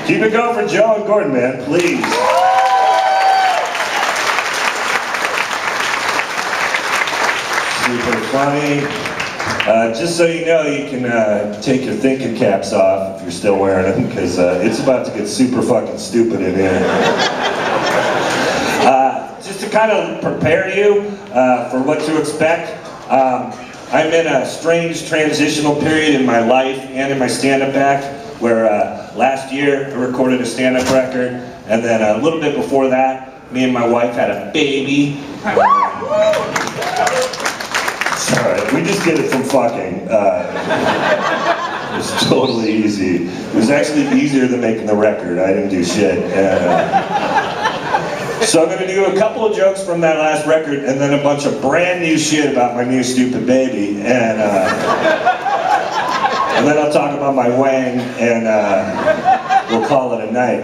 Keep it going for Joe and Gordon, man, please. Super funny. Just so you know, you can take your thinking caps off if you're still wearing them, because it's about to get super fucking stupid in here. Just to kind of prepare you for what to expect, I'm in a strange transitional period in my life and in my stand-up act, where last year I recorded a stand-up record, and then a little bit before that, me and my wife had a baby. Sorry, we just did it from fucking. It was totally easy. It was actually easier than making the record. I didn't do shit. So I'm going to do a couple of jokes from that last record, and then a bunch of brand new shit about my new stupid baby, and then I'll talk about my wang, and we'll call it a night,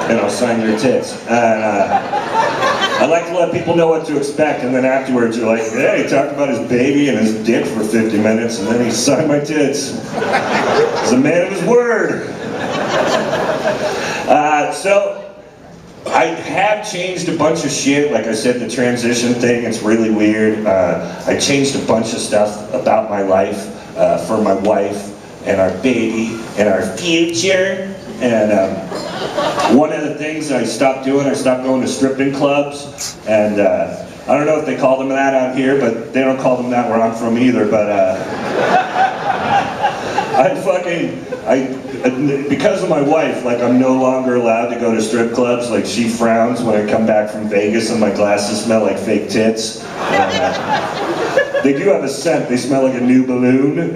and I'll sign your tits. And I like to let people know what to expect, and then afterwards you're like, hey, he talked about his baby and his dick for 50 minutes, and then he signed my tits. He's a man of his word. So I have changed a bunch of shit. Like I said, the transition thing, it's really weird. I changed a bunch of stuff about my life for my wife and our baby and our future. And one of the things I stopped doing, I stopped going to stripping clubs. And I don't know if they call them that out here, but they don't call them that where I'm from either. But because of my wife, like, I'm no longer allowed to go to strip clubs. Like, she frowns when I come back from Vegas and my glasses smell like fake tits. They do have a scent. They smell like a new balloon.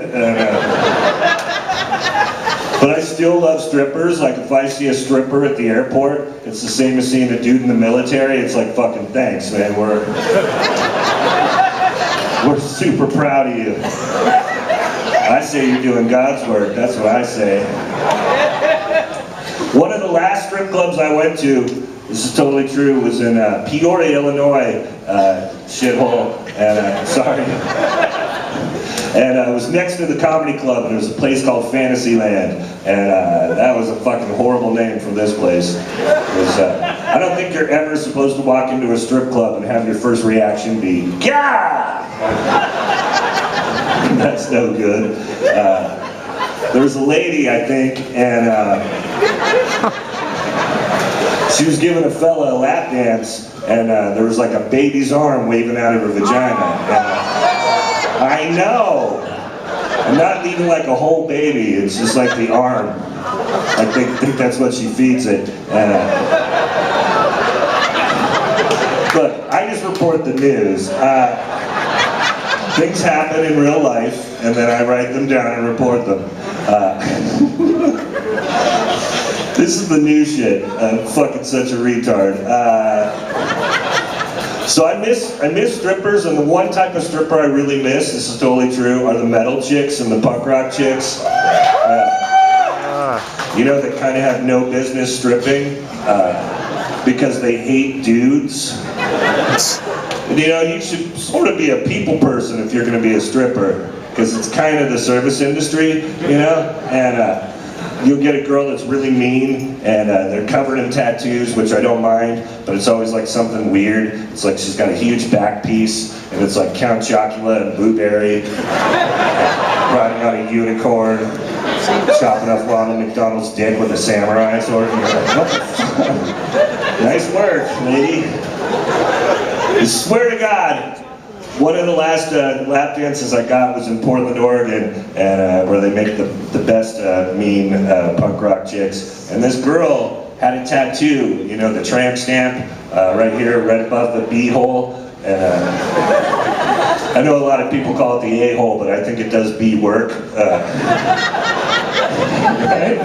But I still love strippers. Like, if I see a stripper at the airport, it's the same as seeing a dude in the military. It's like, fucking thanks, man. We're super proud of you. I say you're doing God's work. That's what I say. One of the last strip clubs I went to, this is totally true, was in Peoria, Illinois, shithole, and sorry. And it was next to the comedy club, and there was a place called Fantasyland, and that was a fucking horrible name for this place. I don't think you're ever supposed to walk into a strip club and have your first reaction be, Gah! That's no good. There was a lady, I think, and she was giving a fella a lap dance, and there was like a baby's arm waving out of her vagina. I know! And not even like a whole baby, it's just like the arm. Like they think that's what she feeds it. Look, I just report the news. Things happen in real life, and then I write them down and report them. This is the new shit. I'm fucking such a retard. So I miss strippers, and the one type of stripper I really miss, this is totally true, are the metal chicks and the punk rock chicks. You know, that kind of have no business stripping because they hate dudes. You know, you should sort of be a people person if you're going to be a stripper, because it's kind of the service industry, you know? And you'll get a girl that's really mean, and they're covered in tattoos, which I don't mind, but it's always like something weird. It's like she's got a huge back piece, and it's like Count Chocula and Blueberry riding on a unicorn, chopping up Ronald McDonald's dick with a samurai sword. And you're like, what the fuck? Nice work, lady. I swear to God, one of the last lap dances I got was in Portland, Oregon, and where they make the best mean punk rock chicks. And this girl had a tattoo, you know, the tramp stamp, right here, right above the B-hole. And I know a lot of people call it the A-hole, but I think it does B work. Right?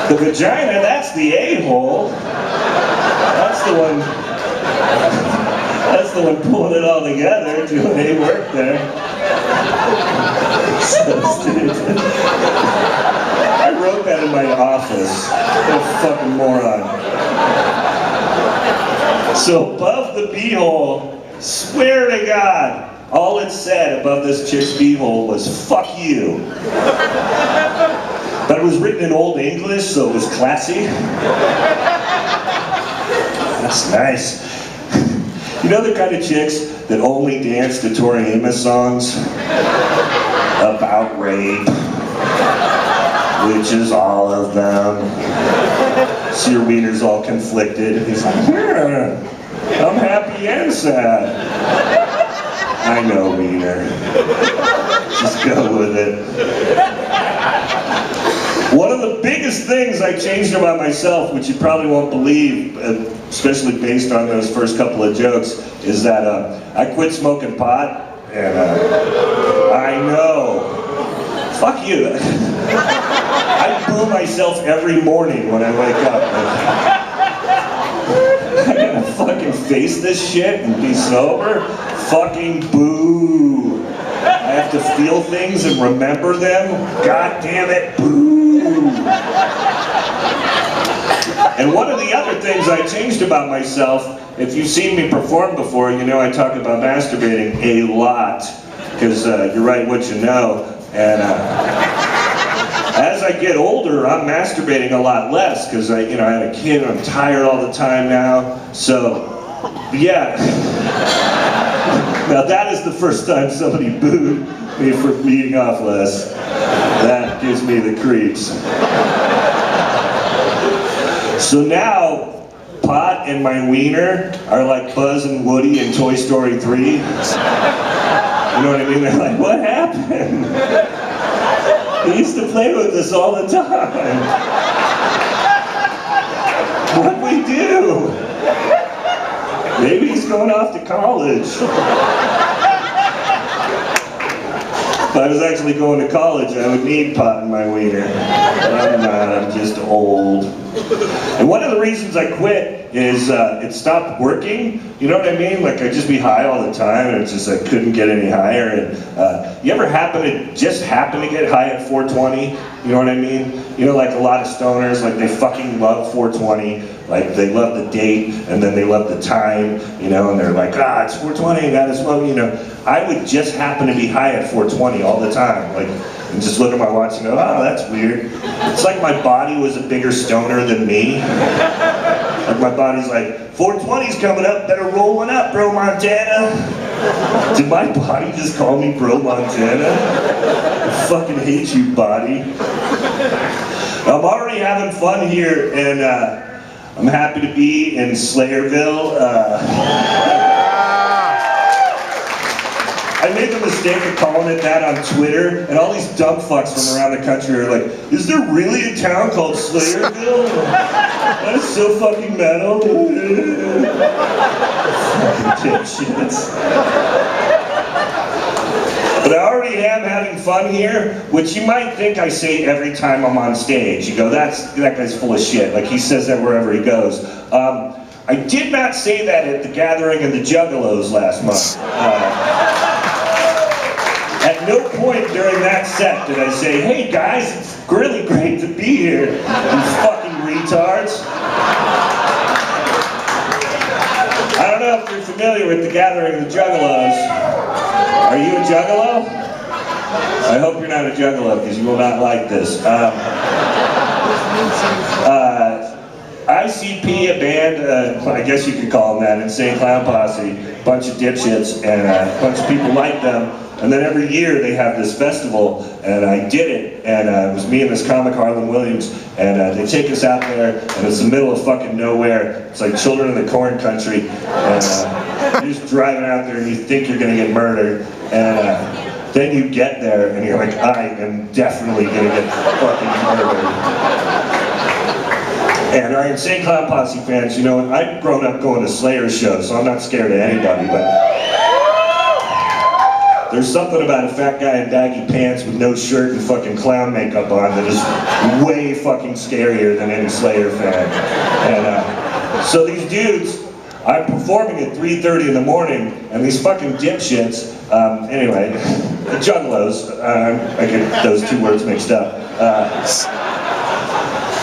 The vagina, that's the A-hole. That's the one. That's the one pulling it all together, doing A work there. So stupid. I wrote that in my office. What a fucking moron. So above the B-hole, swear to God, all it said above this chick's B-hole was, fuck you. But it was written in Old English, so it was classy. That's nice. You know the kind of chicks that only dance to Tori Amos songs? About rape, which is all of them. So your wiener's all conflicted. He's like, yeah, I'm happy and sad. I know, wiener. Just go with it. One of the biggest things I changed about myself, which you probably won't believe, especially based on those first couple of jokes, is that I quit smoking pot, and I know. Fuck you. I boo myself every morning when I wake up. I gotta fucking face this shit and be sober? Fucking boo. I have to feel things and remember them? God damn it, boo. And one of the other things I changed about myself, if you've seen me perform before, you know I talk about masturbating a lot. Because you're right what you know. And as I get older, I'm masturbating a lot less because I had a kid and I'm tired all the time now. So, yeah. Now that is the first time somebody booed me for beating off less. That gives me the creeps. So now, pot and my wiener are like Buzz and Woody in Toy Story 3. You know what I mean? They're like, what happened? He used to play with us all the time. What'd we do? Maybe he's going off to college. If I was actually going to college, I would need pot in my wiener. But I'm not, I'm just old. And one of the reasons I quit is it stopped working. You know what I mean? Like I'd just be high all the time and it's just I couldn't get any higher. And you ever happen to get high at 420? You know what I mean? You know, like a lot of stoners, like they fucking love 420. Like they love the date and then they love the time, you know, and they're like, it's 420, gotta smoke, you know. I would just happen to be high at 420 all the time. Like, and just look at my watch and go, oh, that's weird. It's like my body was a bigger stoner than me. Like my body's like, 420's coming up, better roll one up, bro Montana. Did my body just call me bro Montana? I fucking hate you, body. I'm already having fun here, and I'm happy to be in Slayerville. I made the mistake of calling it that on Twitter, and all these dumb fucks from around the country are like, is there really a town called Slayerville? That is so fucking metal. Fucking dipshits. But I already am having fun here, which you might think I say every time I'm on stage. You go, that guy's full of shit. Like he says that wherever he goes. I did not say that at the gathering of the Juggalos last month. At no point during that set did I say, hey guys, it's really great to be here, you fucking retards. I don't know if you're familiar with the gathering of the Juggalos. Are you a Juggalo? I hope you're not a Juggalo because you will not like this. ICP, a band, I guess you could call them that, Insane Clown Posse, a bunch of dipshits, and a bunch of people like them. And then every year they have this festival, and I did it, and it was me and this comic, Harlan Williams, and they take us out there, and it's the middle of fucking nowhere. It's like Children of the Corn country, and you're just driving out there and you think you're gonna get murdered, and then you get there and you're like, I am definitely gonna get fucking murdered. And our Insane Clown Posse fans, you know, I've grown up going to Slayer shows, so I'm not scared of anybody, but there's something about a fat guy in baggy pants with no shirt and fucking clown makeup on that is way fucking scarier than any Slayer fan. And so these dudes, I'm performing at 3:30 in the morning, and these fucking dipshits, anyway, the Juggalos, I get those two words mixed up.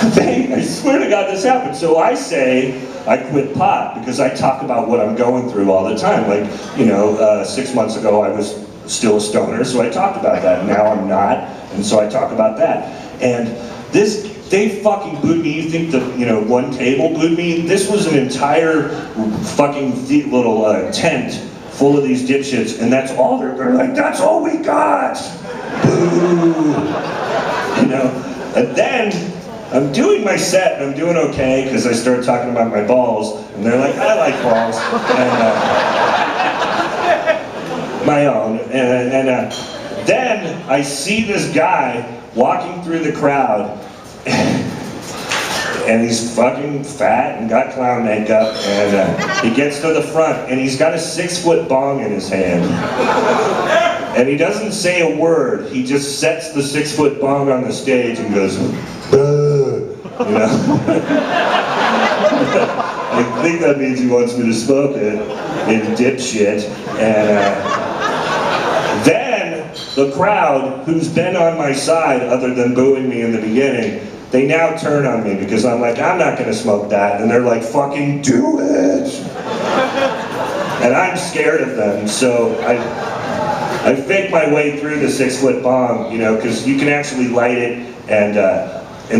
I swear to God this happened. So I say I quit pot because I talk about what I'm going through all the time. Like, you know, 6 months ago I was still a stoner, so I talked about that. Now I'm not, and so I talk about that. And They fucking booed me. You think the, one table booed me? This was an entire fucking little tent full of these dipshits, and that's all they're like, that's all we got! Boo! And then, I'm doing my set, and I'm doing okay, because I started talking about my balls, and they're like, I like balls. And, my own. And then, I see this guy walking through the crowd, and he's fucking fat and got clown makeup, and he gets to the front, and he's got a 6-foot bong in his hand. And he doesn't say a word, he just sets the 6-foot bong on the stage and goes, I think that means he wants me to smoke it, in dipshit. And then the crowd, who's been on my side other than booing me in the beginning, they now turn on me because I'm like, I'm not gonna smoke that. And they're like, fucking do it! And I'm scared of them, so I fake my way through the 6-foot bong, because you can actually light it and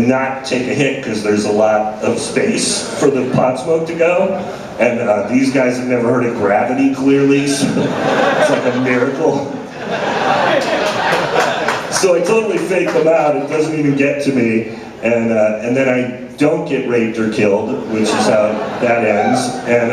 not take a hit because there's a lot of space for the pot smoke to go. And these guys have never heard of gravity, clearly, so it's like a miracle. So I totally fake them out, it doesn't even get to me. And then I don't get raped or killed, which is how that ends. And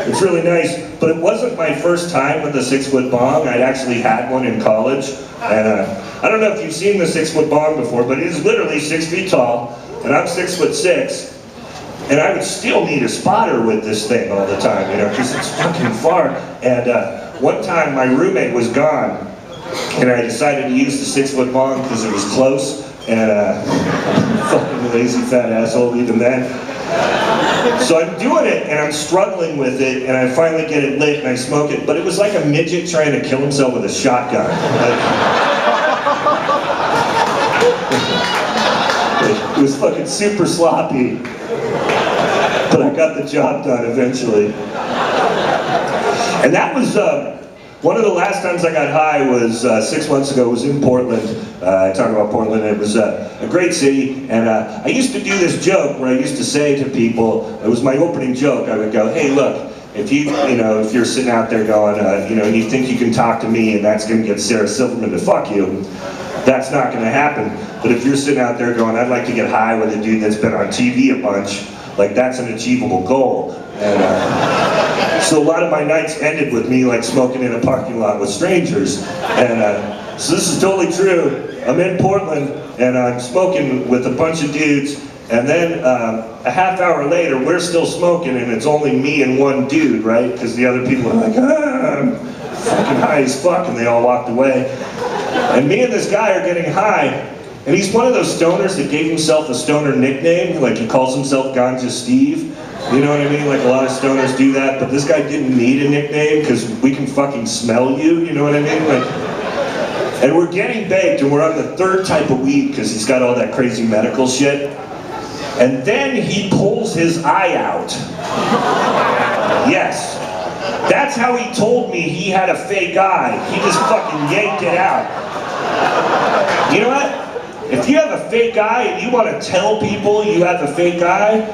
it's really nice, but it wasn't my first time with a 6-foot bong. I'd actually had one in college. And I don't know if you've seen the 6-foot bong before, but it is literally 6 feet tall, and I'm 6'6". And I would still need a spotter with this thing all the time, because it's fucking far. And one time my roommate was gone, and I decided to use the 6-foot bong because it was close. And fucking lazy fat asshole even then. So I'm doing it and I'm struggling with it, and I finally get it lit and I smoke it, but it was like a midget trying to kill himself with a shotgun. It was fucking super sloppy, but I got the job done eventually. And that was one of the last times I got high was 6 months ago. It was in Portland. I talk about Portland. It was a great city, and I used to do this joke where I used to say to people, it was my opening joke. I would go, "Hey, look, if if you're sitting out there going, and you think you can talk to me and that's going to get Sarah Silverman to fuck you, that's not going to happen. But if you're sitting out there going, I'd like to get high with a dude that's been on TV a bunch, like that's an achievable goal." And so a lot of my nights ended with me like smoking in a parking lot with strangers. And so this is totally true. I'm in Portland and I'm smoking with a bunch of dudes, and then a half hour later we're still smoking and it's only me and one dude, right? Because the other people are like, I'm fucking high as fuck, and they all walked away. And me and this guy are getting high, and he's one of those stoners that gave himself a stoner nickname, like he calls himself Ganja Steve. You know what I mean? Like a lot of stoners do that, but this guy didn't need a nickname because we can fucking smell you know what I mean? And we're getting baked and we're on the 3rd type of weed because he's got all that crazy medical shit. And then he pulls his eye out. Yes. That's how he told me he had a fake eye. He just fucking yanked it out. You know what? If you have a fake eye and you want to tell people you have a fake eye,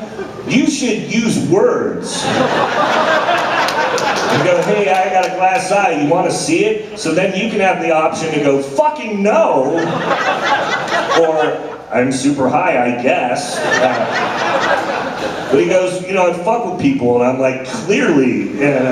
you should use words. And go, hey, I got a glass eye, you want to see it? So then you can have the option to go, fucking no. Or, I'm super high, I guess. But he goes, I fuck with people, and I'm like, clearly. And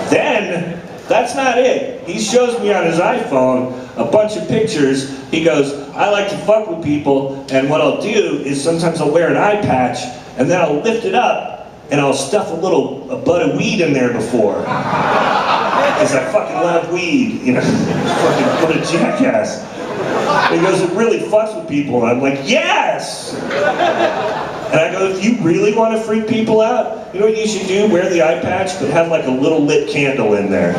then, that's not it. He shows me on his iPhone a bunch of pictures. He goes, I like to fuck with people, and what I'll do is sometimes I'll wear an eye patch, and then I'll lift it up, and I'll stuff a bud of weed in there before. Because I fucking love weed, fucking what a jackass. And he goes, it really fucks with people, and I'm like, yes! And I go, if you really want to freak people out, you know what you should do? Wear the eye patch, but have like a little lit candle in there.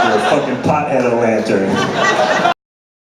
Or a fucking pothead lantern.